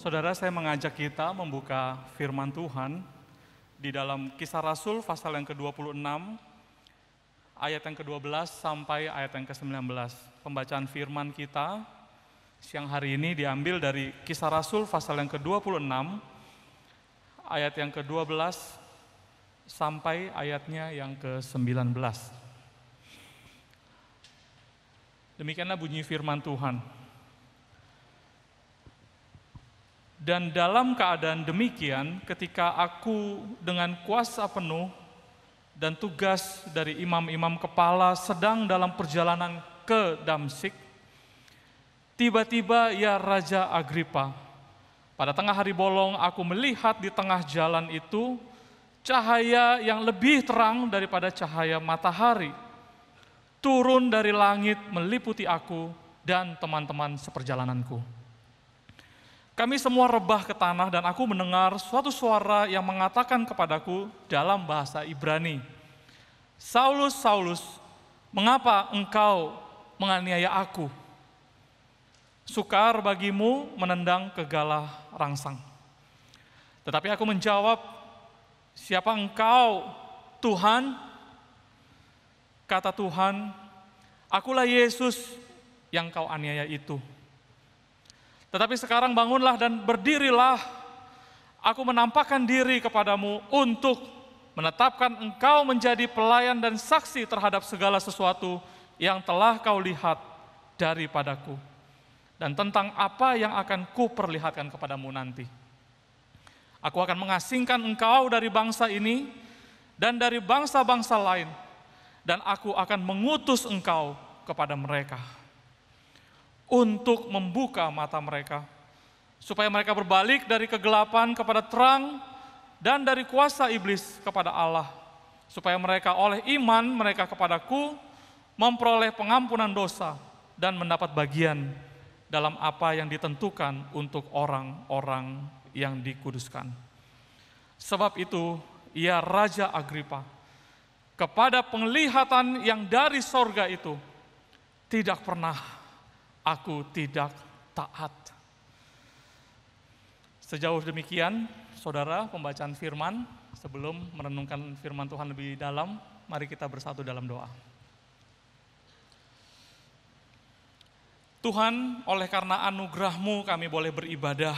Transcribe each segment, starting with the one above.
Saudara, saya mengajak kita membuka firman Tuhan di dalam Kisah Rasul pasal yang ke-26, ayat yang ke-12 sampai ayat yang ke-19. Pembacaan firman kita siang hari ini diambil dari Kisah Rasul pasal yang ke-26, ayat yang ke-12 sampai ayatnya yang ke-19. Demikianlah bunyi firman Tuhan. Dan dalam keadaan demikian, ketika aku dengan kuasa penuh dan tugas dari imam-imam kepala sedang dalam perjalanan ke Damsyik, tiba-tiba ya Raja Agripa, pada tengah hari bolong aku melihat di tengah jalan itu cahaya yang lebih terang daripada cahaya matahari, turun dari langit meliputi aku dan teman-teman seperjalananku. Kami semua rebah ke tanah dan aku mendengar suatu suara yang mengatakan kepadaku dalam bahasa Ibrani, "Saulus, Saulus, mengapa engkau menganiaya aku? Sukar bagimu menendang ke galah rangsang." Tetapi aku menjawab, "Siapa engkau, Tuhan?" Kata Tuhan, "Akulah Yesus yang kau aniaya itu. Tetapi sekarang bangunlah dan berdirilah, aku menampakkan diri kepadamu untuk menetapkan engkau menjadi pelayan dan saksi terhadap segala sesuatu yang telah kau lihat daripadaku, dan tentang apa yang akan kuperlihatkan kepadamu nanti. Aku akan mengasingkan engkau dari bangsa ini dan dari bangsa-bangsa lain, dan aku akan mengutus engkau kepada mereka untuk membuka mata mereka, supaya mereka berbalik dari kegelapan kepada terang dan dari kuasa iblis kepada Allah, supaya mereka oleh iman mereka kepadaku memperoleh pengampunan dosa dan mendapat bagian dalam apa yang ditentukan untuk orang-orang yang dikuduskan." Sebab itu, ya Raja Agripa, kepada penglihatan yang dari sorga itu tidak pernah aku tidak taat. Sejauh demikian, saudara, pembacaan firman. Sebelum merenungkan firman Tuhan lebih dalam, mari kita bersatu dalam doa. Tuhan, oleh karena anugerah-Mu kami boleh beribadah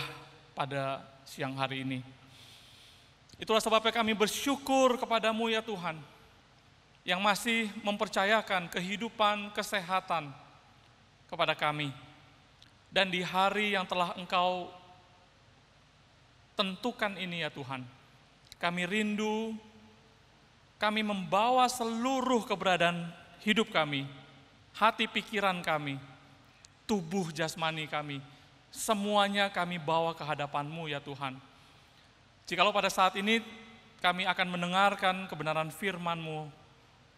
pada siang hari ini. Itulah sebabnya kami bersyukur kepadamu ya Tuhan, yang masih mempercayakan kehidupan, kesehatan kepada kami. Dan di hari yang telah Engkau tentukan ini ya Tuhan, kami rindu, kami membawa seluruh keberadaan hidup kami, hati pikiran kami, tubuh jasmani kami, semuanya kami bawa ke hadapan-Mu ya Tuhan. Jikalau pada saat ini kami akan mendengarkan kebenaran firman-Mu,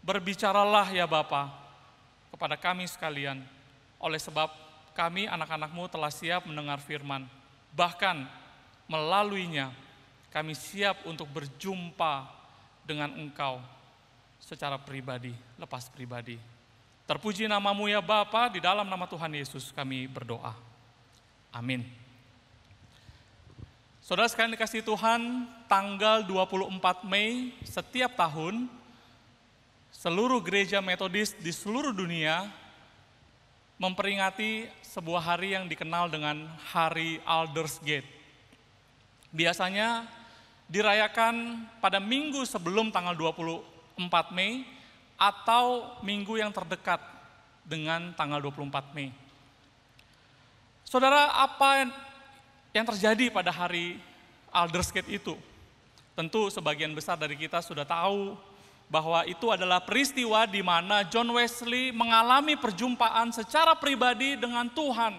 berbicaralah ya Bapa kepada kami sekalian, oleh sebab kami anak-anak-Mu telah siap mendengar firman. Bahkan melaluinya kami siap untuk berjumpa dengan Engkau secara pribadi, lepas pribadi. Terpuji nama-Mu ya Bapa, di dalam nama Tuhan Yesus kami berdoa. Amin. Saudara sekalian dikasihi Tuhan, tanggal 24 Mei setiap tahun seluruh gereja metodis di seluruh dunia memperingati sebuah hari yang dikenal dengan Hari Aldersgate. Biasanya dirayakan pada minggu sebelum tanggal 24 Mei atau minggu yang terdekat dengan tanggal 24 Mei. Saudara, apa yang terjadi pada Hari Aldersgate itu? Tentu sebagian besar dari kita sudah tahu bahwa itu adalah peristiwa di mana John Wesley mengalami perjumpaan secara pribadi dengan Tuhan.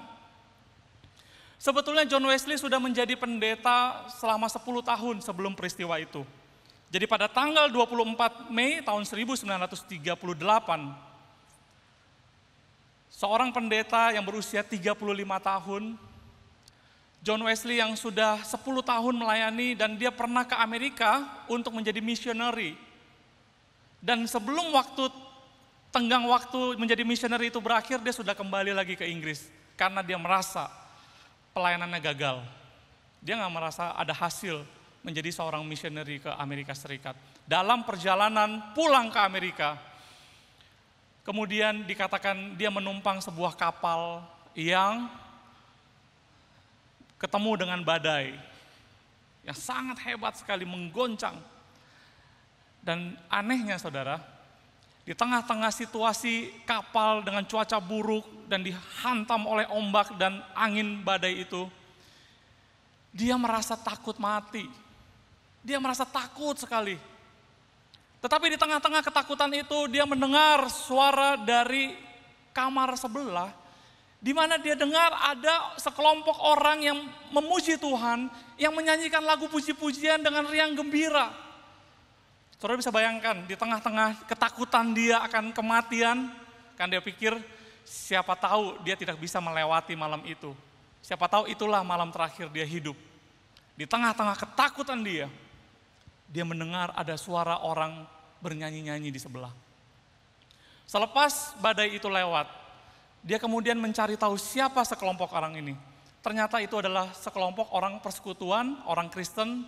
Sebetulnya John Wesley sudah menjadi pendeta selama 10 tahun sebelum peristiwa itu. Jadi pada tanggal 24 Mei tahun 1938, seorang pendeta yang berusia 35 tahun, John Wesley yang sudah 10 tahun melayani dan dia pernah ke Amerika untuk menjadi missionary. Dan sebelum tenggang waktu menjadi missionary itu berakhir, dia sudah kembali lagi ke Inggris karena dia merasa pelayanannya gagal. Dia nggak merasa ada hasil menjadi seorang missionary ke Amerika Serikat. Dalam perjalanan pulang ke Amerika, kemudian dikatakan dia menumpang sebuah kapal yang ketemu dengan badai yang sangat hebat sekali, menggoncang. Dan anehnya saudara, di tengah-tengah situasi kapal dengan cuaca buruk dan dihantam oleh ombak dan angin badai itu, dia merasa takut mati. Dia merasa takut sekali. Tetapi di tengah-tengah ketakutan itu dia mendengar suara dari kamar sebelah, di mana dia dengar ada sekelompok orang yang memuji Tuhan, yang menyanyikan lagu puji-pujian dengan riang gembira. Saudara bisa bayangkan, di tengah-tengah ketakutan dia akan kematian, kan dia pikir, siapa tahu dia tidak bisa melewati malam itu. Siapa tahu itulah malam terakhir dia hidup. Di tengah-tengah ketakutan dia mendengar ada suara orang bernyanyi-nyanyi di sebelah. Selepas badai itu lewat, dia kemudian mencari tahu siapa sekelompok orang ini. Ternyata itu adalah sekelompok orang persekutuan, orang Kristen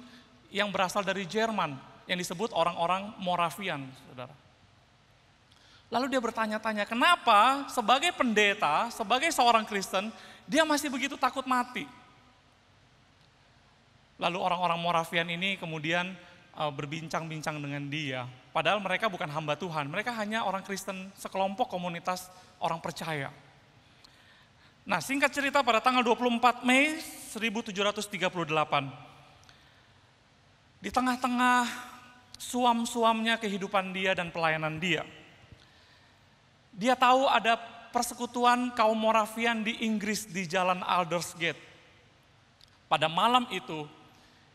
yang berasal dari Jerman, yang disebut orang-orang Moravian, saudara. Lalu dia bertanya-tanya, kenapa sebagai pendeta, sebagai seorang Kristen, dia masih begitu takut mati? Lalu orang-orang Moravian ini kemudian berbincang-bincang dengan dia. Padahal mereka bukan hamba Tuhan, mereka hanya orang Kristen, sekelompok komunitas orang percaya. Nah, singkat cerita, pada tanggal 24 Mei 1738, di tengah-tengah suam-suamnya kehidupan dia dan pelayanan dia, dia tahu ada persekutuan kaum Moravian di Inggris di Jalan Aldersgate. Pada malam itu,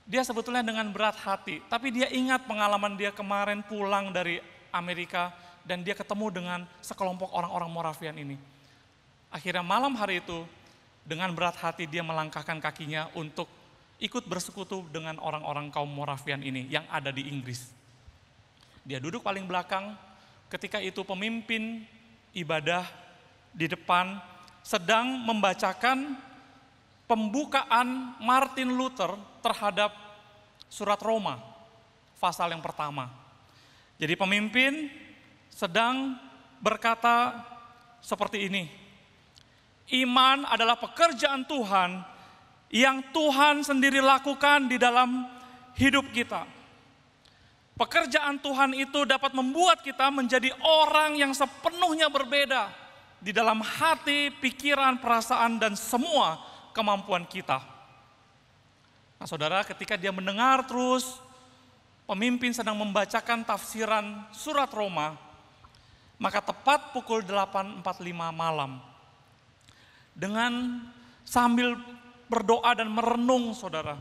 dia sebetulnya dengan berat hati, tapi dia ingat pengalaman dia kemarin pulang dari Amerika dan dia ketemu dengan sekelompok orang-orang Moravian ini. Akhirnya malam hari itu, dengan berat hati dia melangkahkan kakinya untuk ikut bersekutu dengan orang-orang kaum Moravian ini yang ada di Inggris. Dia duduk paling belakang, ketika itu pemimpin ibadah di depan sedang membacakan pembukaan Martin Luther terhadap surat Roma, pasal yang pertama. Jadi pemimpin sedang berkata seperti ini, iman adalah pekerjaan Tuhan yang Tuhan sendiri lakukan di dalam hidup kita. Pekerjaan Tuhan itu dapat membuat kita menjadi orang yang sepenuhnya berbeda di dalam hati, pikiran, perasaan, dan semua kemampuan kita. Nah saudara, ketika dia mendengar terus pemimpin sedang membacakan tafsiran surat Roma, maka tepat pukul 8.45 malam, dengan sambil berdoa dan merenung saudara,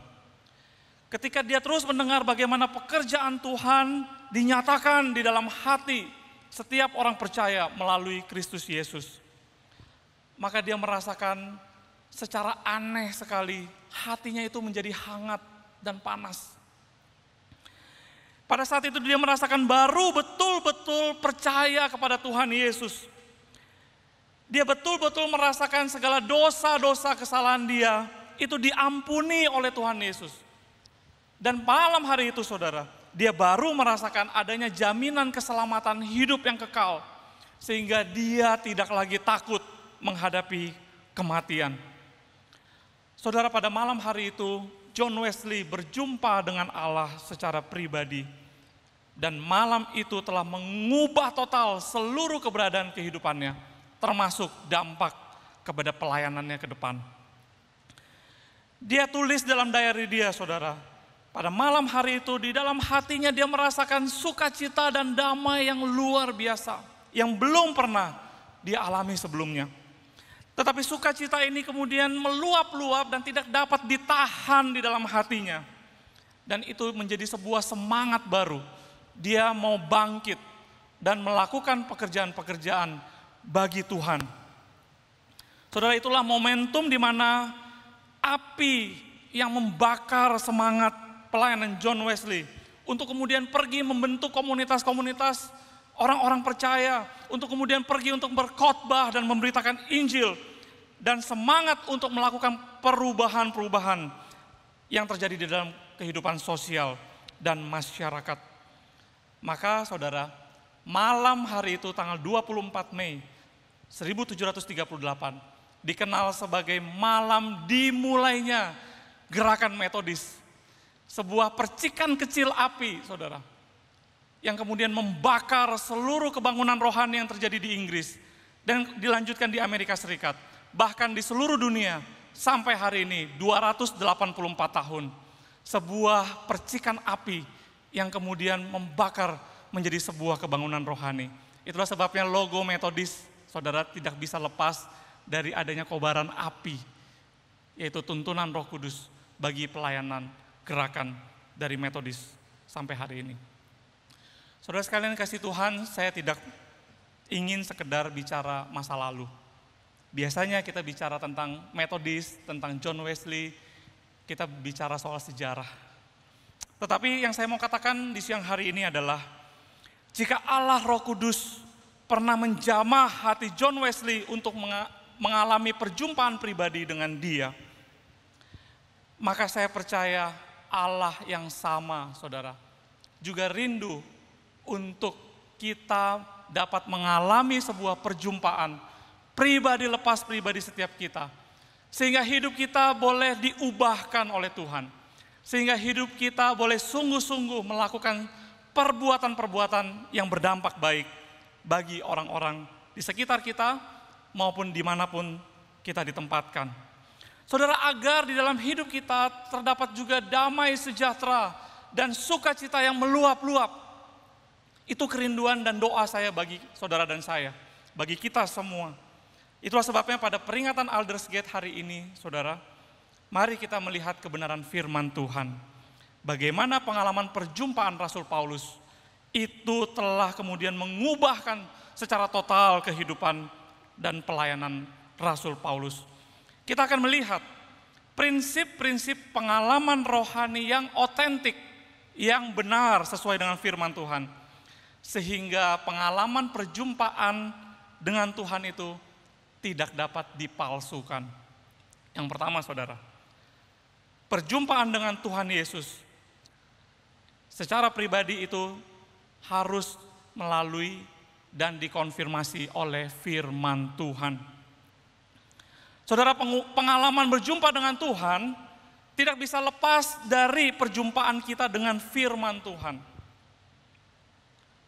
ketika dia terus mendengar bagaimana pekerjaan Tuhan dinyatakan di dalam hati setiap orang percaya melalui Kristus Yesus, maka dia merasakan secara aneh sekali hatinya itu menjadi hangat dan panas. Pada saat itu dia merasakan baru betul-betul percaya kepada Tuhan Yesus. Dia betul-betul merasakan segala dosa-dosa kesalahan dia itu diampuni oleh Tuhan Yesus. Dan malam hari itu saudara, dia baru merasakan adanya jaminan keselamatan hidup yang kekal. Sehingga dia tidak lagi takut menghadapi kematian. Saudara, pada malam hari itu John Wesley berjumpa dengan Allah secara pribadi. Dan malam itu telah mengubah total seluruh keberadaan kehidupannya, termasuk dampak kepada pelayanannya ke depan. Dia tulis dalam diary dia saudara, pada malam hari itu di dalam hatinya dia merasakan sukacita dan damai yang luar biasa, yang belum pernah dia alami sebelumnya. Tetapi sukacita ini kemudian meluap-luap dan tidak dapat ditahan di dalam hatinya. Dan itu menjadi sebuah semangat baru. Dia mau bangkit dan melakukan pekerjaan-pekerjaan bagi Tuhan. Saudara, itulah momentum di mana api yang membakar semangat pelayanan John Wesley untuk kemudian pergi membentuk komunitas-komunitas orang-orang percaya, untuk kemudian pergi untuk berkhotbah dan memberitakan Injil, dan semangat untuk melakukan perubahan-perubahan. yang terjadi di dalam kehidupan sosial dan masyarakat. Maka saudara, malam hari itu tanggal 24 Mei 1738 dikenal sebagai malam dimulainya gerakan Metodis. Sebuah percikan kecil api, saudara, yang kemudian membakar seluruh kebangunan rohani yang terjadi di Inggris dan dilanjutkan di Amerika Serikat, bahkan di seluruh dunia sampai hari ini 284 tahun. Sebuah percikan api yang kemudian membakar menjadi sebuah kebangunan rohani. Itulah sebabnya logo Metodis, saudara, tidak bisa lepas dari adanya kobaran api, yaitu tuntunan Roh Kudus bagi pelayanan gerakan dari Metodis sampai hari ini. Saudara sekalian kasih Tuhan, saya tidak ingin sekedar bicara masa lalu. Biasanya kita bicara tentang Metodis, tentang John Wesley, kita bicara soal sejarah. Tetapi yang saya mau katakan di siang hari ini adalah, jika Allah Roh Kudus pernah menjamah hati John Wesley untuk mengalami perjumpaan pribadi dengan dia, maka saya percaya Allah yang sama, saudara, juga rindu untuk kita dapat mengalami sebuah perjumpaan pribadi lepas pribadi setiap kita. Sehingga hidup kita boleh diubahkan oleh Tuhan. Sehingga hidup kita boleh sungguh-sungguh melakukan perbuatan-perbuatan yang berdampak baik bagi orang-orang di sekitar kita maupun dimanapun kita ditempatkan. Saudara, agar di dalam hidup kita terdapat juga damai sejahtera dan sukacita yang meluap-luap. Itu kerinduan dan doa saya bagi saudara dan saya, bagi kita semua. Itulah sebabnya pada peringatan Aldersgate hari ini, saudara, mari kita melihat kebenaran firman Tuhan. Bagaimana pengalaman perjumpaan Rasul Paulus itu telah kemudian mengubahkan secara total kehidupan dan pelayanan Rasul Paulus. Kita akan melihat prinsip-prinsip pengalaman rohani yang otentik, yang benar sesuai dengan firman Tuhan. Sehingga pengalaman perjumpaan dengan Tuhan itu tidak dapat dipalsukan. Yang pertama, saudara, perjumpaan dengan Tuhan Yesus secara pribadi itu harus melalui dan dikonfirmasi oleh firman Tuhan. Saudara, pengalaman berjumpa dengan Tuhan tidak bisa lepas dari perjumpaan kita dengan firman Tuhan.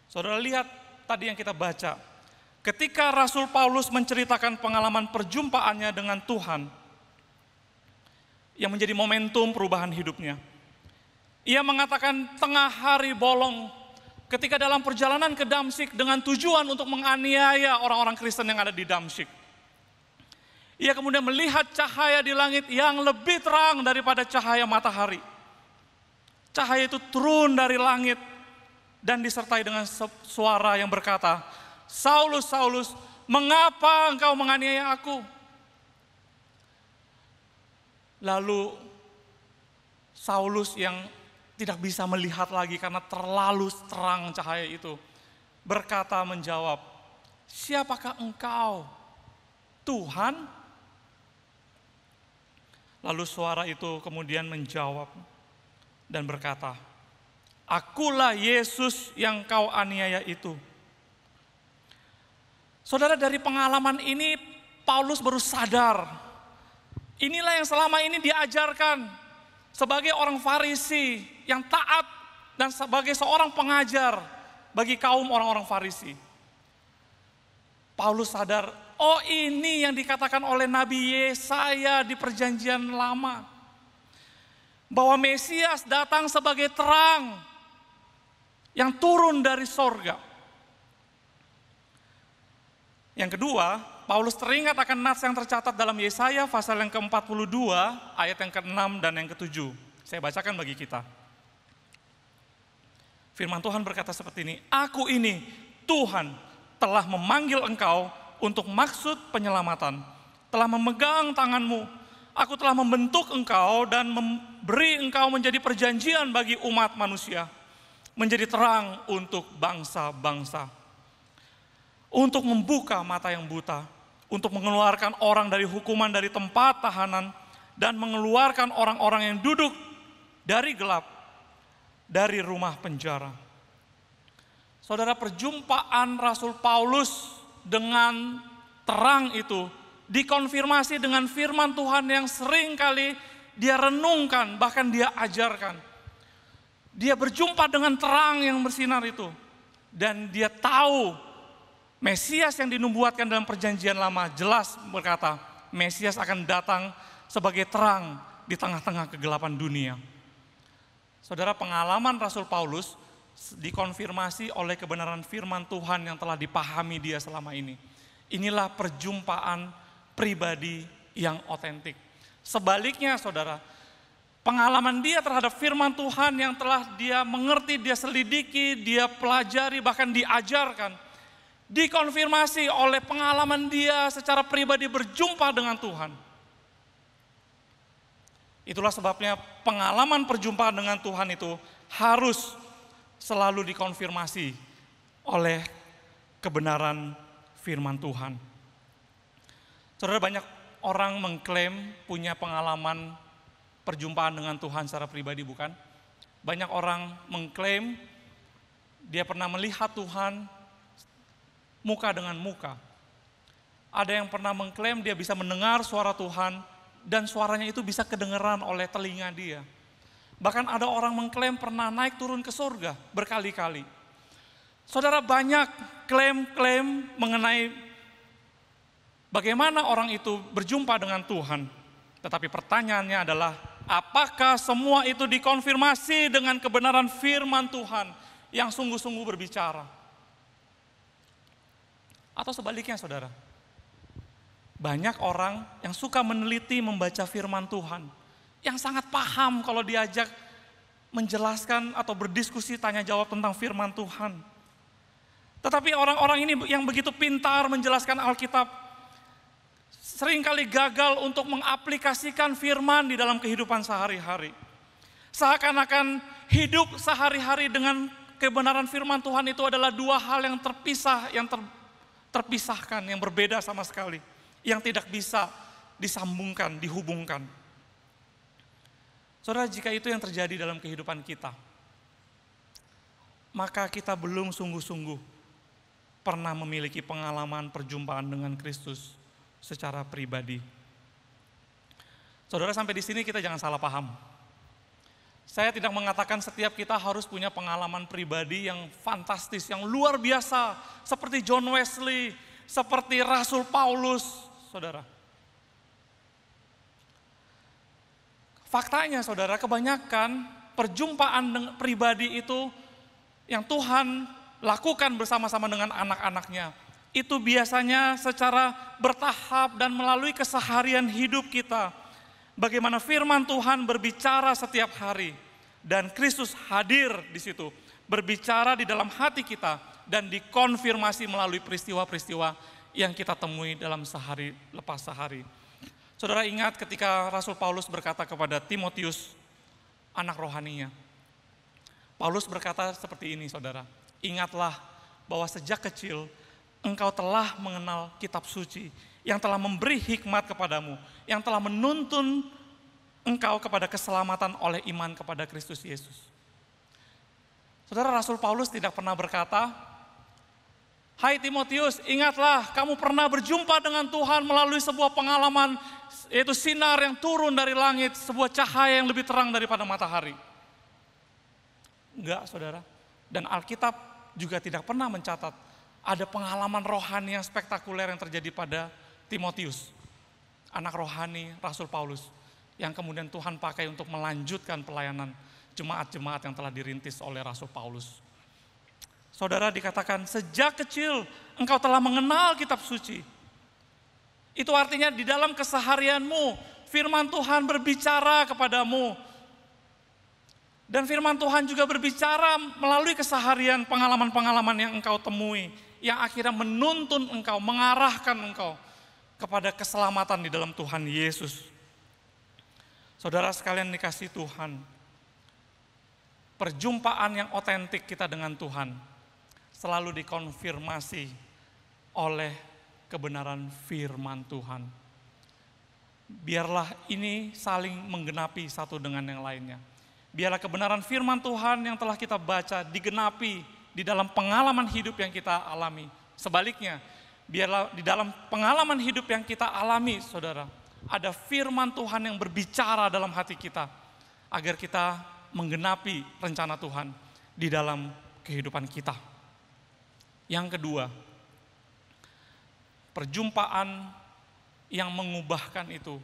Saudara lihat tadi yang kita baca. Ketika Rasul Paulus menceritakan pengalaman perjumpaannya dengan Tuhan, yang menjadi momentum perubahan hidupnya. Ia mengatakan tengah hari bolong, ketika dalam perjalanan ke Damsyik dengan tujuan untuk menganiaya orang-orang Kristen yang ada di Damsyik. Ia kemudian melihat cahaya di langit yang lebih terang daripada cahaya matahari. Cahaya itu turun dari langit dan disertai dengan suara yang berkata, "Saulus, Saulus, mengapa engkau menganiaya aku?" Lalu Saulus yang tidak bisa melihat lagi karena terlalu terang cahaya itu, berkata menjawab, "Siapakah engkau, Tuhan?" Lalu suara itu kemudian menjawab dan berkata, "Akulah Yesus yang kau aniaya itu." Saudara, dari pengalaman ini Paulus baru sadar, inilah yang selama ini diajarkan sebagai orang Farisi yang taat dan sebagai seorang pengajar bagi kaum orang-orang Farisi. Paulus sadar, oh ini yang dikatakan oleh Nabi Yesaya di Perjanjian Lama. Bahwa Mesias datang sebagai terang yang turun dari sorga. Yang kedua, Paulus teringat akan nats yang tercatat dalam Yesaya pasal yang ke-42, ayat yang ke-6 dan yang ke-7. Saya bacakan bagi kita. Firman Tuhan berkata seperti ini, "Aku ini, Tuhan, telah memanggil engkau untuk maksud penyelamatan, telah memegang tanganmu, aku telah membentuk engkau dan memberi engkau menjadi perjanjian bagi umat manusia, menjadi terang untuk bangsa-bangsa, untuk membuka mata yang buta, untuk mengeluarkan orang dari hukuman dari tempat tahanan, dan mengeluarkan orang-orang yang duduk dari gelap, dari rumah penjara. Saudara, perjumpaan Rasul Paulus dengan terang itu dikonfirmasi dengan firman Tuhan yang sering kali dia renungkan, bahkan dia ajarkan. Dia berjumpa dengan terang yang bersinar itu. Dan dia tahu Mesias yang dinubuatkan dalam perjanjian lama jelas berkata, Mesias akan datang sebagai terang di tengah-tengah kegelapan dunia. Saudara, pengalaman Rasul Paulus dikonfirmasi oleh kebenaran firman Tuhan yang telah dipahami dia selama ini. Inilah perjumpaan pribadi yang otentik. Sebaliknya saudara, pengalaman dia terhadap firman Tuhan yang telah dia mengerti, dia selidiki, dia pelajari, bahkan diajarkan, dikonfirmasi oleh pengalaman dia secara pribadi berjumpa dengan Tuhan. Itulah sebabnya pengalaman perjumpaan dengan Tuhan itu harus selalu dikonfirmasi oleh kebenaran firman Tuhan. Saudara, banyak orang mengklaim punya pengalaman perjumpaan dengan Tuhan secara pribadi, bukan? Banyak orang mengklaim dia pernah melihat Tuhan muka dengan muka. Ada yang pernah mengklaim dia bisa mendengar suara Tuhan dan suaranya itu bisa kedengeran oleh telinga dia. Bahkan ada orang mengklaim pernah naik turun ke surga berkali-kali. Saudara, banyak klaim-klaim mengenai bagaimana orang itu berjumpa dengan Tuhan. Tetapi pertanyaannya adalah, apakah semua itu dikonfirmasi dengan kebenaran firman Tuhan yang sungguh-sungguh berbicara? Atau sebaliknya saudara, banyak orang yang suka meneliti membaca firman Tuhan, yang sangat paham kalau diajak menjelaskan atau berdiskusi tanya jawab tentang firman Tuhan. Tetapi orang-orang ini yang begitu pintar menjelaskan Alkitab, seringkali gagal untuk mengaplikasikan firman di dalam kehidupan sehari-hari. Seakan-akan hidup sehari-hari dengan kebenaran firman Tuhan itu adalah dua hal yang terpisah, yang terpisahkan, yang berbeda sama sekali, yang tidak bisa disambungkan, dihubungkan. Saudara, jika itu yang terjadi dalam kehidupan kita, maka kita belum sungguh-sungguh pernah memiliki pengalaman perjumpaan dengan Kristus secara pribadi. Saudara, sampai di sini kita jangan salah paham. Saya tidak mengatakan setiap kita harus punya pengalaman pribadi yang fantastis, yang luar biasa, seperti John Wesley, seperti Rasul Paulus, saudara. Faktanya saudara, kebanyakan perjumpaan pribadi itu yang Tuhan lakukan bersama-sama dengan anak-anaknya, itu biasanya secara bertahap dan melalui keseharian hidup kita. Bagaimana firman Tuhan berbicara setiap hari dan Kristus hadir di situ, berbicara di dalam hati kita dan dikonfirmasi melalui peristiwa-peristiwa yang kita temui dalam sehari lepas sehari. Saudara, ingat ketika Rasul Paulus berkata kepada Timotius, anak rohaninya. Paulus berkata seperti ini, saudara. Ingatlah bahwa sejak kecil engkau telah mengenal kitab suci yang telah memberi hikmat kepadamu, yang telah menuntun engkau kepada keselamatan oleh iman kepada Kristus Yesus. Saudara, Rasul Paulus tidak pernah berkata, hai Timotius, ingatlah kamu pernah berjumpa dengan Tuhan melalui sebuah pengalaman, yaitu sinar yang turun dari langit, sebuah cahaya yang lebih terang daripada matahari. Enggak, saudara. Dan Alkitab juga tidak pernah mencatat ada pengalaman rohani yang spektakuler yang terjadi pada Timotius, anak rohani Rasul Paulus, yang kemudian Tuhan pakai untuk melanjutkan pelayanan jemaat-jemaat yang telah dirintis oleh Rasul Paulus. Saudara, dikatakan sejak kecil engkau telah mengenal kitab suci. Itu artinya di dalam keseharianmu firman Tuhan berbicara kepadamu. Dan firman Tuhan juga berbicara melalui keseharian pengalaman-pengalaman yang engkau temui, yang akhirnya menuntun engkau, mengarahkan engkau kepada keselamatan di dalam Tuhan Yesus. Saudara sekalian dikasih Tuhan, perjumpaan yang otentik kita dengan Tuhan selalu dikonfirmasi oleh kebenaran firman Tuhan. Biarlah ini saling menggenapi satu dengan yang lainnya. Biarlah kebenaran firman Tuhan yang telah kita baca digenapi di dalam pengalaman hidup yang kita alami. Sebaliknya, biarlah di dalam pengalaman hidup yang kita alami, saudara, ada firman Tuhan yang berbicara dalam hati kita, agar kita menggenapi rencana Tuhan di dalam kehidupan kita. Yang kedua, perjumpaan yang mengubahkan itu,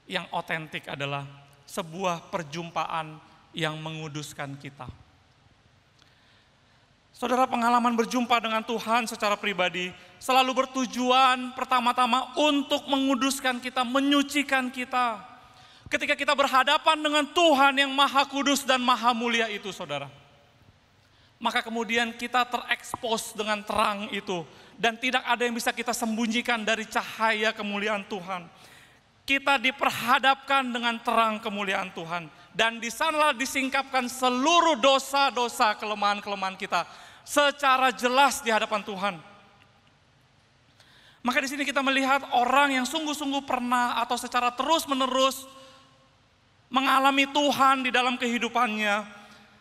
yang otentik adalah sebuah perjumpaan yang menguduskan kita. Saudara, pengalaman berjumpa dengan Tuhan secara pribadi selalu bertujuan pertama-tama untuk menguduskan kita, menyucikan kita. Ketika kita berhadapan dengan Tuhan yang Maha Kudus dan Maha Mulia itu, saudara, maka kemudian kita terekspos dengan terang itu, dan tidak ada yang bisa kita sembunyikan dari cahaya kemuliaan Tuhan. Kita diperhadapkan dengan terang kemuliaan Tuhan, dan di sanalah disingkapkan seluruh dosa-dosa, kelemahan-kelemahan kita secara jelas di hadapan Tuhan. Maka di sini kita melihat orang yang sungguh-sungguh pernah atau secara terus-menerus mengalami Tuhan di dalam kehidupannya,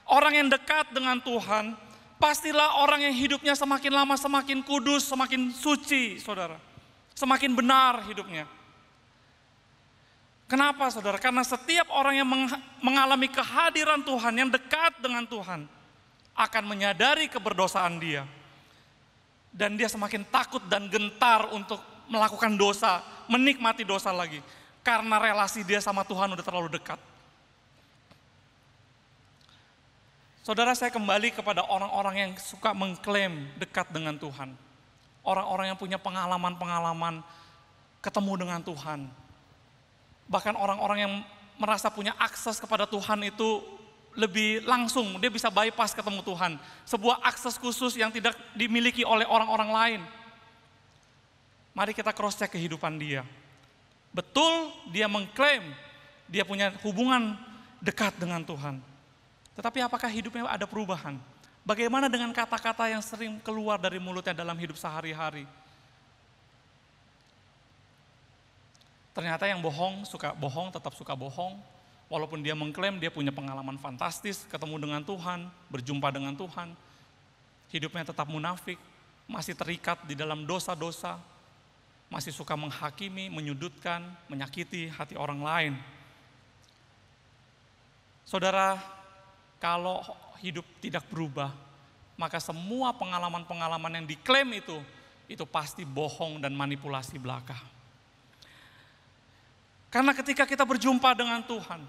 orang yang dekat dengan Tuhan, pastilah orang yang hidupnya semakin lama semakin kudus, semakin suci, saudara. Semakin benar hidupnya. Kenapa, saudara? Karena setiap orang yang mengalami kehadiran Tuhan, yang dekat dengan Tuhan, akan menyadari keberdosaan dia. Dan dia semakin takut dan gentar untuk melakukan dosa, menikmati dosa lagi. Karena relasi dia sama Tuhan udah terlalu dekat. Saudara, saya kembali kepada orang-orang yang suka mengklaim dekat dengan Tuhan. Orang-orang yang punya pengalaman-pengalaman ketemu dengan Tuhan. Bahkan orang-orang yang merasa punya akses kepada Tuhan itu lebih langsung, dia bisa bypass ketemu Tuhan. Sebuah akses khusus yang tidak dimiliki oleh orang-orang lain. Mari kita cross check kehidupan dia. Betul, dia mengklaim dia punya hubungan dekat dengan Tuhan. Tetapi apakah hidupnya ada perubahan? Bagaimana dengan kata-kata yang sering keluar dari mulutnya dalam hidup sehari-hari? Ternyata yang bohong, tetap suka bohong. Walaupun dia mengklaim dia punya pengalaman fantastis, ketemu dengan Tuhan, berjumpa dengan Tuhan. Hidupnya tetap munafik, masih terikat di dalam dosa-dosa, masih suka menghakimi, menyudutkan, menyakiti hati orang lain. Saudara, kalau hidup tidak berubah, maka semua pengalaman-pengalaman yang diklaim itu pasti bohong dan manipulasi belaka. Karena ketika kita berjumpa dengan Tuhan,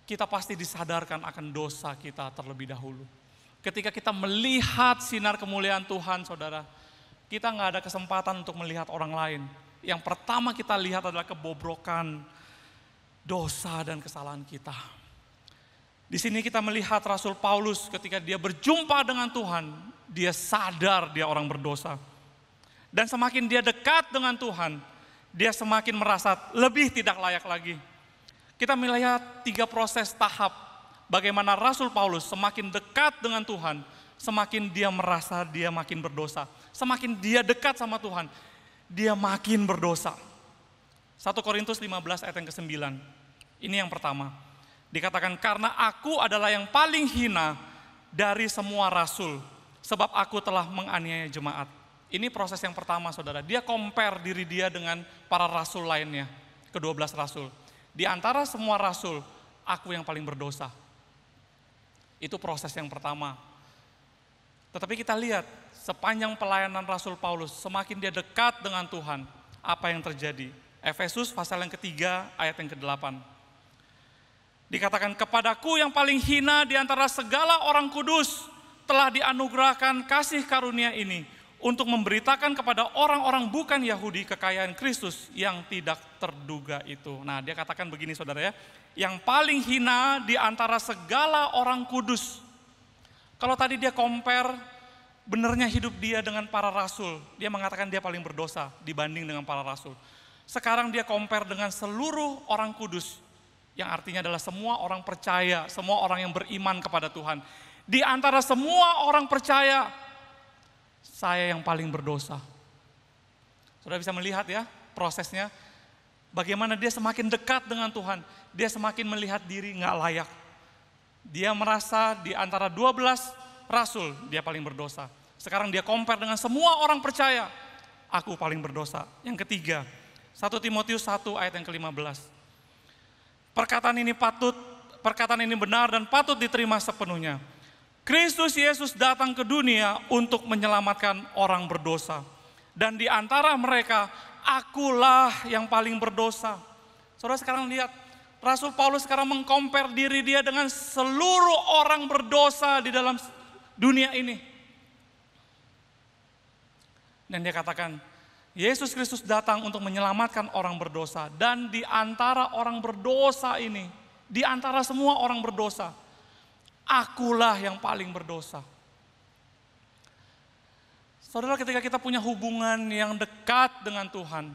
kita pasti disadarkan akan dosa kita terlebih dahulu. Ketika kita melihat sinar kemuliaan Tuhan, saudara, kita nggak ada kesempatan untuk melihat orang lain. Yang pertama kita lihat adalah kebobrokan, dosa dan kesalahan kita. Di sini kita melihat Rasul Paulus ketika dia berjumpa dengan Tuhan, dia sadar dia orang berdosa. Dan semakin dia dekat dengan Tuhan, dia semakin merasa lebih tidak layak lagi. Kita melihat 3 proses tahap bagaimana Rasul Paulus semakin dekat dengan Tuhan, semakin dia merasa dia makin berdosa. Semakin dia dekat sama Tuhan, dia makin berdosa. 1 Korintus 15 ayat yang ke-9. Ini yang pertama. Dikatakan, karena aku adalah yang paling hina dari semua rasul, sebab aku telah menganiaya jemaat. Ini proses yang pertama, saudara. Dia compare diri dia dengan para rasul lainnya, ke-12 rasul. Di antara semua rasul, aku yang paling berdosa. Itu proses yang pertama. Tetapi kita lihat, sepanjang pelayanan Rasul Paulus, semakin dia dekat dengan Tuhan, apa yang terjadi? Efesus pasal yang ketiga, ayat yang ke-8. Dikatakan, kepadaku yang paling hina di antara segala orang kudus, telah dianugerahkan kasih karunia ini, untuk memberitakan kepada orang-orang bukan Yahudi kekayaan Kristus yang tidak terduga itu. Nah, dia katakan begini, saudara ya, yang paling hina di antara segala orang kudus. Kalau tadi dia compare benernya hidup dia dengan para rasul, dia mengatakan dia paling berdosa dibanding dengan para rasul. Sekarang dia compare dengan seluruh orang kudus, yang artinya adalah semua orang percaya, semua orang yang beriman kepada Tuhan. Di antara semua orang percaya, saya yang paling berdosa. Saudara bisa melihat ya prosesnya, bagaimana dia semakin dekat dengan Tuhan, dia semakin melihat diri nggak layak. Dia merasa di antara 12 rasul dia paling berdosa. Sekarang dia compare dengan semua orang percaya, aku paling berdosa. Yang ketiga, 1 Timotius 1 ayat yang ke-15. Perkataan ini benar dan patut diterima sepenuhnya. Kristus Yesus datang ke dunia untuk menyelamatkan orang berdosa. Dan di antara mereka, akulah yang paling berdosa. Saudara sekarang lihat, Rasul Paulus sekarang mengcompare diri dia dengan seluruh orang berdosa di dalam dunia ini. Dan dia katakan, Yesus Kristus datang untuk menyelamatkan orang berdosa. Dan di antara orang berdosa ini, di antara semua orang berdosa, akulah yang paling berdosa. Saudara, ketika kita punya hubungan yang dekat dengan Tuhan,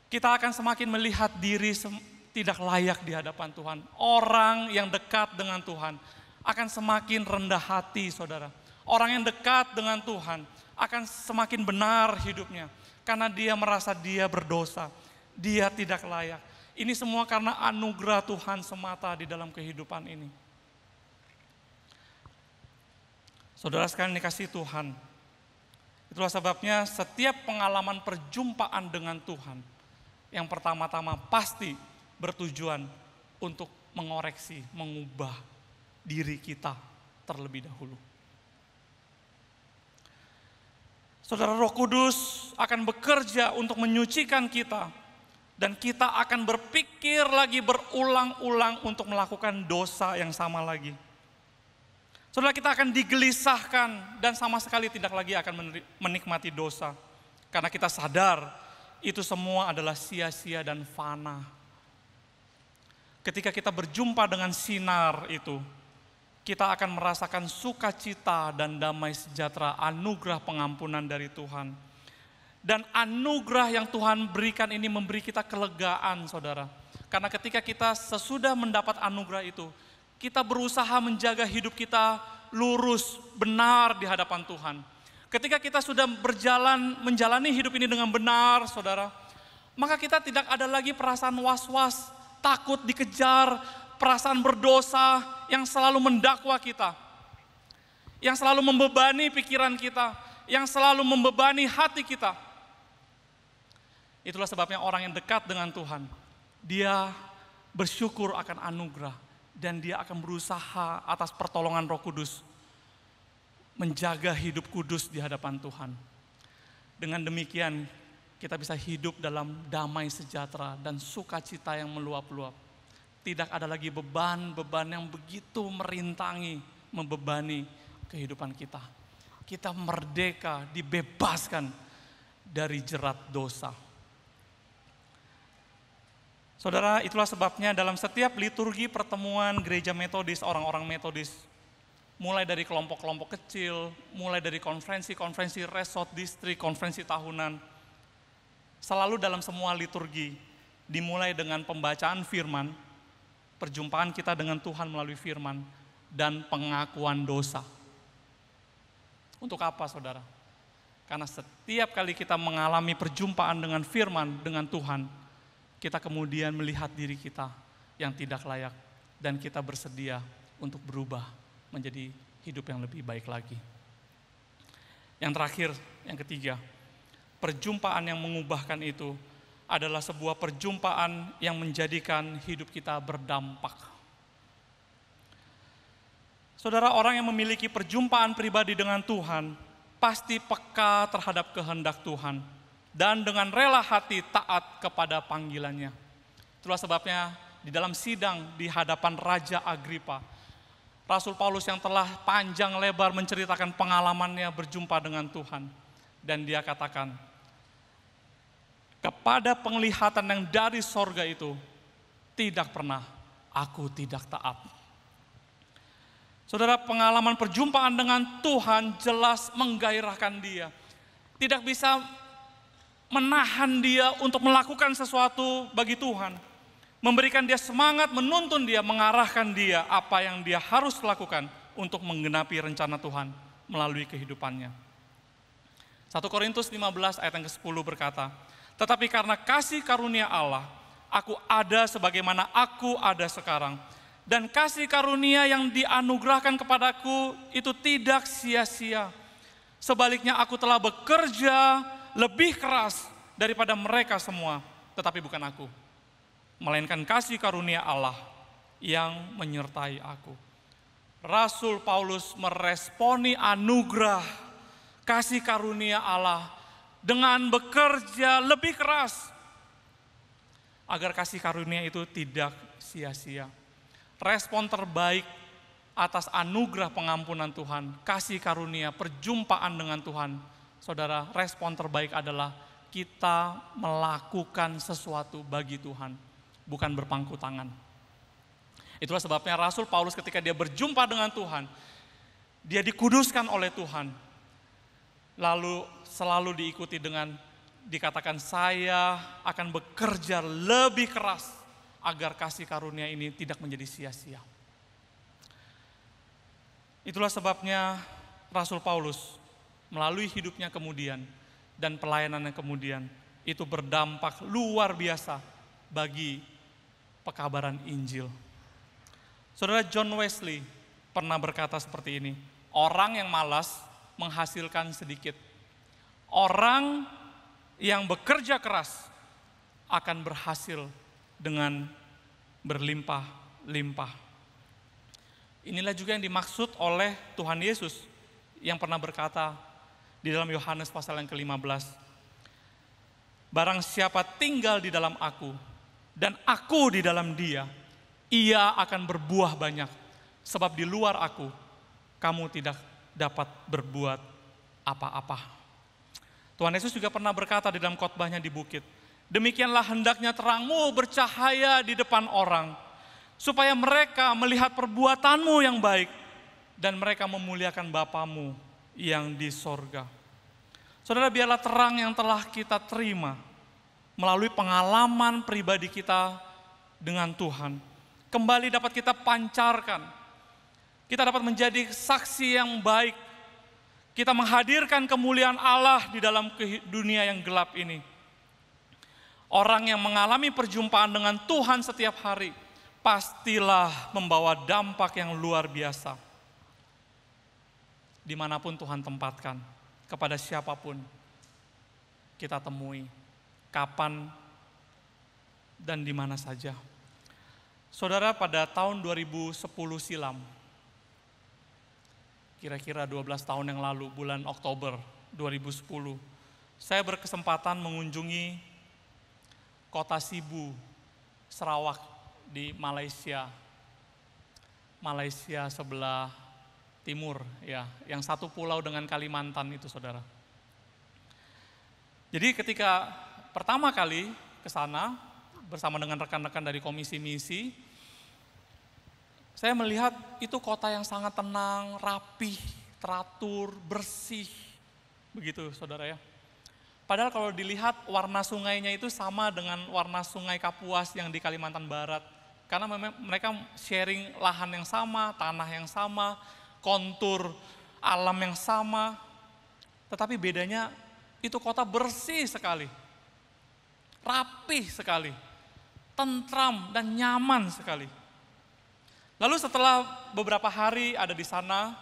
kita akan semakin melihat diri tidak layak di hadapan Tuhan. Orang yang dekat dengan Tuhan akan semakin rendah hati, saudara. Orang yang dekat dengan Tuhan akan semakin benar hidupnya. Karena dia merasa dia berdosa, dia tidak layak. Ini semua karena anugerah Tuhan semata di dalam kehidupan ini. Saudara sekalian dikasihi Tuhan, itulah sebabnya setiap pengalaman perjumpaan dengan Tuhan, yang pertama-tama pasti bertujuan untuk mengoreksi, mengubah diri kita terlebih dahulu. Saudara, Roh Kudus akan bekerja untuk menyucikan kita, dan kita akan berpikir lagi berulang-ulang untuk melakukan dosa yang sama lagi. Saudara, kita akan digelisahkan dan sama sekali tidak lagi akan menikmati dosa. Karena kita sadar itu semua adalah sia-sia dan fana. Ketika kita berjumpa dengan sinar itu, kita akan merasakan sukacita dan damai sejahtera, anugerah pengampunan dari Tuhan. Dan anugerah yang Tuhan berikan ini memberi kita kelegaan, saudara. Karena ketika kita sesudah mendapat anugerah itu, kita berusaha menjaga hidup kita lurus, benar di hadapan Tuhan. Ketika kita sudah menjalani hidup ini dengan benar, saudara, maka kita tidak ada lagi perasaan was-was, takut dikejar, perasaan berdosa yang selalu mendakwa kita, yang selalu membebani pikiran kita, yang selalu membebani hati kita. Itulah sebabnya orang yang dekat dengan Tuhan, dia bersyukur akan anugerah, dan dia akan berusaha atas pertolongan Roh Kudus menjaga hidup kudus di hadapan Tuhan. Dengan demikian kita bisa hidup dalam damai sejahtera dan sukacita yang meluap-luap. Tidak ada lagi beban-beban yang begitu merintangi, membebani kehidupan kita. Kita merdeka, dibebaskan dari jerat dosa. Saudara, itulah sebabnya dalam setiap liturgi pertemuan gereja metodis, orang-orang metodis, mulai dari kelompok-kelompok kecil, mulai dari konferensi-konferensi resort distrik, konferensi tahunan, selalu dalam semua liturgi, dimulai dengan pembacaan firman, perjumpaan kita dengan Tuhan melalui firman, dan pengakuan dosa. Untuk apa, saudara? Karena setiap kali kita mengalami perjumpaan dengan firman, dengan Tuhan, kita kemudian melihat diri kita yang tidak layak, dan kita bersedia untuk berubah menjadi hidup yang lebih baik lagi. Yang terakhir, yang ketiga, perjumpaan yang mengubahkan itu adalah sebuah perjumpaan yang menjadikan hidup kita berdampak. Saudara, orang yang memiliki perjumpaan pribadi dengan Tuhan pasti peka terhadap kehendak Tuhan dan dengan rela hati taat kepada panggilannya. Itulah sebabnya di dalam sidang di hadapan Raja Agripa, Rasul Paulus yang telah panjang lebar menceritakan pengalamannya berjumpa dengan Tuhan, dan dia katakan, kepada penglihatan yang dari sorga itu, tidak pernah aku tidak taat. Saudara, pengalaman perjumpaan dengan Tuhan jelas menggairahkan dia. Tidak bisa menahan dia untuk melakukan sesuatu bagi Tuhan. Memberikan dia semangat, menuntun dia, mengarahkan dia apa yang dia harus lakukan untuk menggenapi rencana Tuhan melalui kehidupannya. 1 Korintus 15 ayat yang ke-10 berkata, tetapi karena kasih karunia Allah, aku ada sebagaimana aku ada sekarang. Dan kasih karunia yang dianugerahkan kepadaku itu tidak sia-sia. Sebaliknya aku telah bekerja lebih keras daripada mereka semua. Tetapi bukan aku, melainkan kasih karunia Allah yang menyertai aku. Rasul Paulus meresponi anugerah kasih karunia Allah dengan bekerja lebih keras agar kasih karunia itu tidak sia-sia. Respon terbaik atas anugerah pengampunan Tuhan, kasih karunia, perjumpaan dengan Tuhan, saudara, respon terbaik adalah kita melakukan sesuatu bagi Tuhan, bukan berpangku tangan. Itulah sebabnya Rasul Paulus ketika dia berjumpa dengan Tuhan, dia dikuduskan oleh Tuhan, lalu selalu diikuti dengan dikatakan, saya akan bekerja lebih keras agar kasih karunia ini tidak menjadi sia-sia. Itulah sebabnya Rasul Paulus melalui hidupnya kemudian dan pelayanannya kemudian itu berdampak luar biasa bagi pekabaran Injil. Saudara, John Wesley pernah berkata seperti ini, orang yang malas menghasilkan sedikit. Orang yang bekerja keras akan berhasil dengan berlimpah-limpah. Inilah juga yang dimaksud oleh Tuhan Yesus yang pernah berkata di dalam Yohanes pasal yang ke-15. Barang siapa tinggal di dalam aku dan aku di dalam dia, ia akan berbuah banyak. Sebab di luar aku, kamu tidak dapat berbuat apa-apa. Tuhan Yesus juga pernah berkata di dalam khotbahnya di bukit, demikianlah hendaknya terangmu bercahaya di depan orang, supaya mereka melihat perbuatanmu yang baik, dan mereka memuliakan Bapamu yang di sorga. Saudara, biarlah terang yang telah kita terima, melalui pengalaman pribadi kita dengan Tuhan, kembali dapat kita pancarkan. Kita dapat menjadi saksi yang baik. Kita menghadirkan kemuliaan Allah di dalam dunia yang gelap ini. Orang yang mengalami perjumpaan dengan Tuhan setiap hari, pastilah membawa dampak yang luar biasa. Dimanapun Tuhan tempatkan, kepada siapapun kita temui, kapan dan di mana saja. Saudara, pada tahun 2010 silam, kira-kira 12 tahun yang lalu, bulan Oktober 2010, saya berkesempatan mengunjungi Kota Sibu, Sarawak di Malaysia. Malaysia sebelah timur, ya, yang satu pulau dengan Kalimantan itu, saudara. Jadi ketika pertama kali ke sana bersama dengan rekan-rekan dari komisi misi, saya melihat itu kota yang sangat tenang, rapih, teratur, bersih, begitu, saudara ya. Padahal kalau dilihat warna sungainya itu sama dengan warna sungai Kapuas yang di Kalimantan Barat. Karena memang mereka sharing lahan yang sama, tanah yang sama, kontur alam yang sama. Tetapi bedanya itu kota bersih sekali, rapih sekali, tentram dan nyaman sekali. Lalu setelah beberapa hari ada di sana,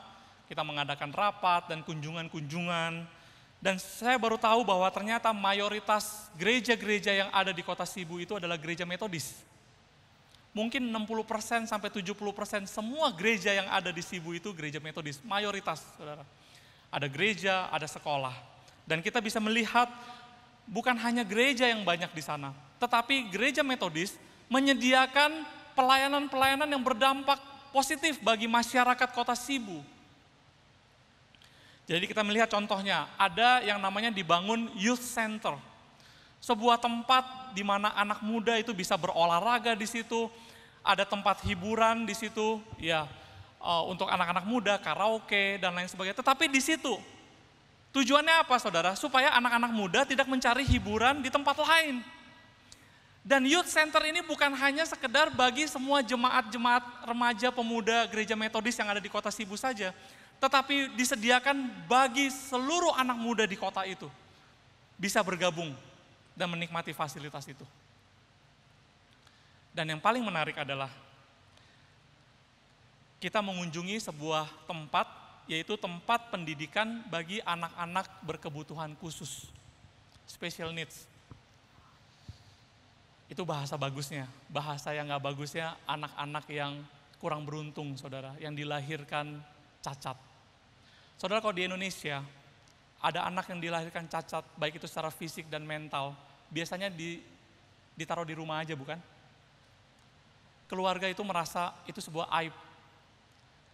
kita mengadakan rapat dan kunjungan-kunjungan. Dan saya baru tahu bahwa ternyata mayoritas gereja-gereja yang ada di Kota Sibu itu adalah gereja Metodis. Mungkin 60% sampai 70% semua gereja yang ada di Sibu itu gereja Metodis, mayoritas, saudara. Ada gereja, ada sekolah. Dan kita bisa melihat bukan hanya gereja yang banyak di sana, tetapi gereja Metodis menyediakan pelayanan-pelayanan yang berdampak positif bagi masyarakat Kota Sibu. Jadi kita melihat contohnya, ada yang namanya dibangun Youth Center. Sebuah tempat di mana anak muda itu bisa berolahraga di situ, ada tempat hiburan di situ, ya, untuk anak-anak muda, karaoke dan lain sebagainya. Tetapi di situ tujuannya apa, saudara? Supaya anak-anak muda tidak mencari hiburan di tempat lain. Dan Youth Center ini bukan hanya sekedar bagi semua jemaat-jemaat remaja pemuda gereja Metodis yang ada di Kota Sibu saja, tetapi disediakan bagi seluruh anak muda di kota itu bisa bergabung dan menikmati fasilitas itu. Dan yang paling menarik adalah kita mengunjungi sebuah tempat, yaitu tempat pendidikan bagi anak-anak berkebutuhan khusus, special needs. Itu bahasa bagusnya. Bahasa yang nggak bagusnya, anak-anak yang kurang beruntung, saudara, yang dilahirkan cacat. Saudara, kalau di Indonesia, ada anak yang dilahirkan cacat, baik itu secara fisik dan mental, biasanya ditaruh di rumah aja, bukan? Keluarga itu merasa itu sebuah aib.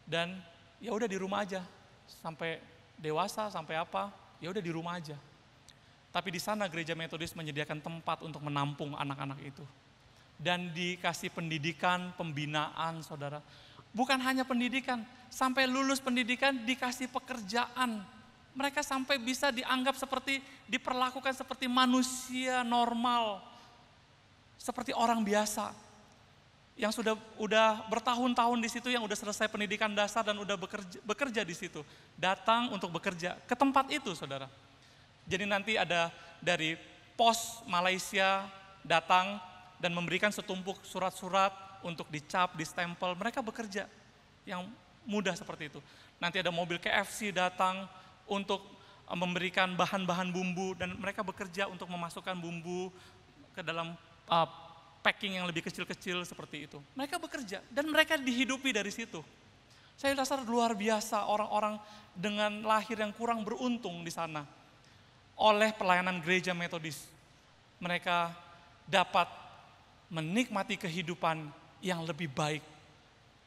Dan ya udah di rumah aja, sampai dewasa, sampai apa, ya udah di rumah aja. Tapi di sana gereja Metodis menyediakan tempat untuk menampung anak-anak itu. Dan dikasih pendidikan, pembinaan, saudara. Bukan hanya pendidikan, sampai lulus pendidikan dikasih pekerjaan. Mereka sampai bisa dianggap diperlakukan seperti manusia normal. Seperti orang biasa. Yang udah bertahun-tahun di situ, yang udah selesai pendidikan dasar dan udah bekerja di situ. Datang untuk bekerja ke tempat itu, saudara. Jadi nanti ada dari pos Malaysia datang dan memberikan setumpuk surat-surat untuk dicap, distempel. Mereka bekerja yang mudah seperti itu. Nanti ada mobil KFC datang untuk memberikan bahan-bahan bumbu dan mereka bekerja untuk memasukkan bumbu ke dalam packing yang lebih kecil-kecil seperti itu. Mereka bekerja dan mereka dihidupi dari situ. Saya rasa luar biasa orang-orang dengan lahir yang kurang beruntung di sana. Oleh pelayanan gereja Metodis, mereka dapat menikmati kehidupan yang lebih baik.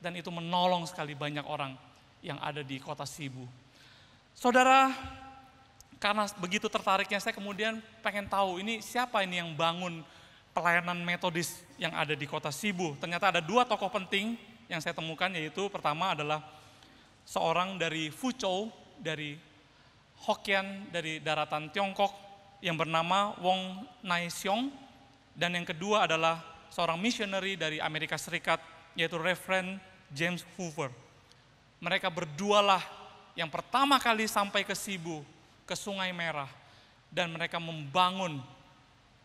Dan itu menolong sekali banyak orang yang ada di kota Sibu. Saudara, karena begitu tertariknya saya kemudian pengen tahu ini siapa ini yang bangun pelayanan Metodis yang ada di kota Sibu. Ternyata ada 2 tokoh penting yang saya temukan, yaitu pertama adalah seorang dari Fuzhou, dari Hokkien, dari daratan Tiongkok yang bernama Wong Nai Xiong, dan yang kedua adalah seorang missionary dari Amerika Serikat, yaitu Reverend James Hoover. Mereka berdualah yang pertama kali sampai ke Sibu, ke Sungai Merah, dan mereka membangun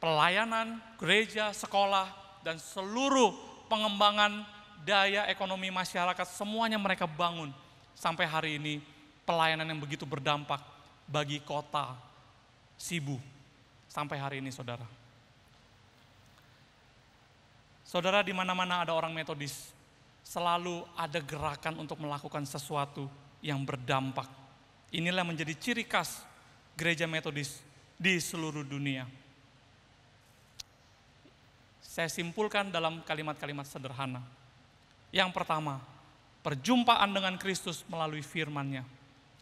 pelayanan, gereja, sekolah, dan seluruh pengembangan daya ekonomi masyarakat, semuanya mereka bangun. Sampai hari ini, pelayanan yang begitu berdampak bagi kota Sibu. Sampai hari ini, saudara. Saudara, di mana-mana ada orang Metodis, selalu ada gerakan untuk melakukan sesuatu yang berdampak. Inilah menjadi ciri khas gereja Metodis di seluruh dunia. Saya simpulkan dalam kalimat-kalimat sederhana. Yang pertama, perjumpaan dengan Kristus melalui firman-Nya.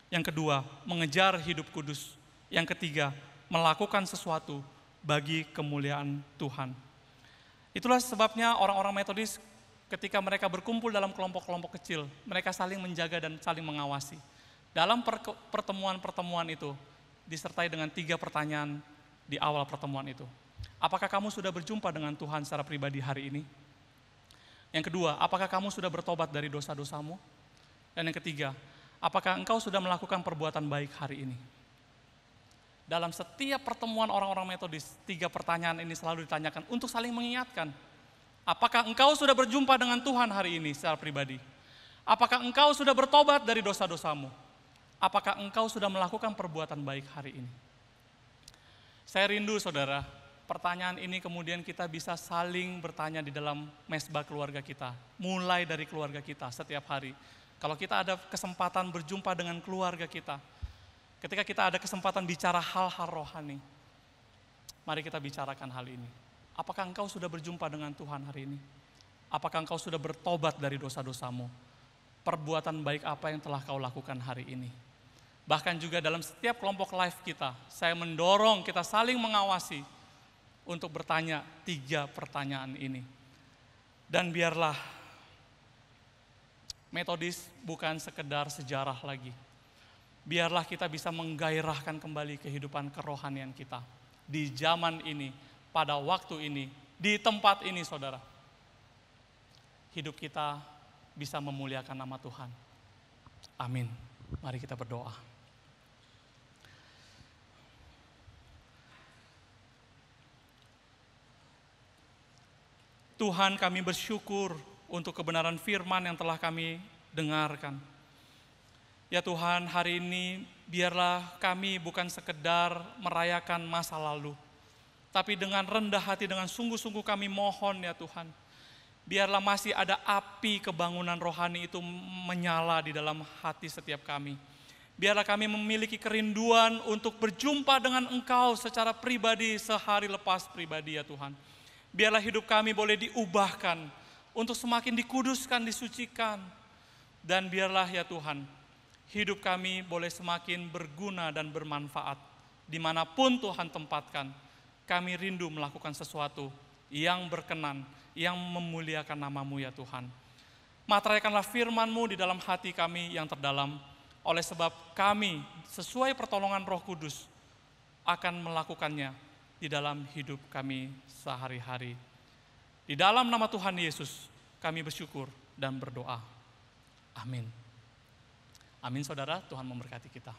Yang kedua, mengejar hidup kudus. Yang ketiga, melakukan sesuatu bagi kemuliaan Tuhan. Itulah sebabnya orang-orang Metodis ketika mereka berkumpul dalam kelompok-kelompok kecil, mereka saling menjaga dan saling mengawasi. Dalam pertemuan-pertemuan itu, disertai dengan 3 pertanyaan di awal pertemuan itu. Apakah kamu sudah berjumpa dengan Tuhan secara pribadi hari ini? Yang kedua, apakah kamu sudah bertobat dari dosa-dosamu? Dan yang ketiga, apakah engkau sudah melakukan perbuatan baik hari ini? Dalam setiap pertemuan orang-orang Metodis, 3 pertanyaan ini selalu ditanyakan untuk saling mengingatkan. Apakah engkau sudah berjumpa dengan Tuhan hari ini secara pribadi? Apakah engkau sudah bertobat dari dosa-dosamu? Apakah engkau sudah melakukan perbuatan baik hari ini? Saya rindu, saudara, pertanyaan ini kemudian kita bisa saling bertanya di dalam mesbah keluarga kita. Mulai dari keluarga kita setiap hari. Kalau kita ada kesempatan berjumpa dengan keluarga kita, ketika kita ada kesempatan bicara hal-hal rohani, mari kita bicarakan hal ini. Apakah engkau sudah berjumpa dengan Tuhan hari ini? Apakah engkau sudah bertobat dari dosa-dosamu? Perbuatan baik apa yang telah kau lakukan hari ini? Bahkan juga dalam setiap kelompok live kita, saya mendorong kita saling mengawasi untuk bertanya 3 pertanyaan ini. Dan biarlah Metodis bukan sekedar sejarah lagi. Biarlah kita bisa menggairahkan kembali kehidupan kerohanian kita. Di zaman ini, pada waktu ini, di tempat ini, saudara. Hidup kita bisa memuliakan nama Tuhan. Amin. Mari kita berdoa. Tuhan, kami bersyukur untuk kebenaran firman yang telah kami dengarkan. Ya Tuhan, hari ini biarlah kami bukan sekedar merayakan masa lalu, tapi dengan rendah hati, dengan sungguh-sungguh kami mohon ya Tuhan, biarlah masih ada api kebangunan rohani itu menyala di dalam hati setiap kami. Biarlah kami memiliki kerinduan untuk berjumpa dengan Engkau secara pribadi sehari lepas pribadi ya Tuhan. Biarlah hidup kami boleh diubahkan untuk semakin dikuduskan, disucikan. Dan biarlah ya Tuhan, hidup kami boleh semakin berguna dan bermanfaat. Dimanapun Tuhan tempatkan, kami rindu melakukan sesuatu yang berkenan, yang memuliakan nama-Mu ya Tuhan. Materaikanlah firman-Mu di dalam hati kami yang terdalam, oleh sebab kami sesuai pertolongan Roh Kudus akan melakukannya di dalam hidup kami sehari-hari. Di dalam nama Tuhan Yesus kami bersyukur dan berdoa. Amin. Amin saudara, Tuhan memberkati kita.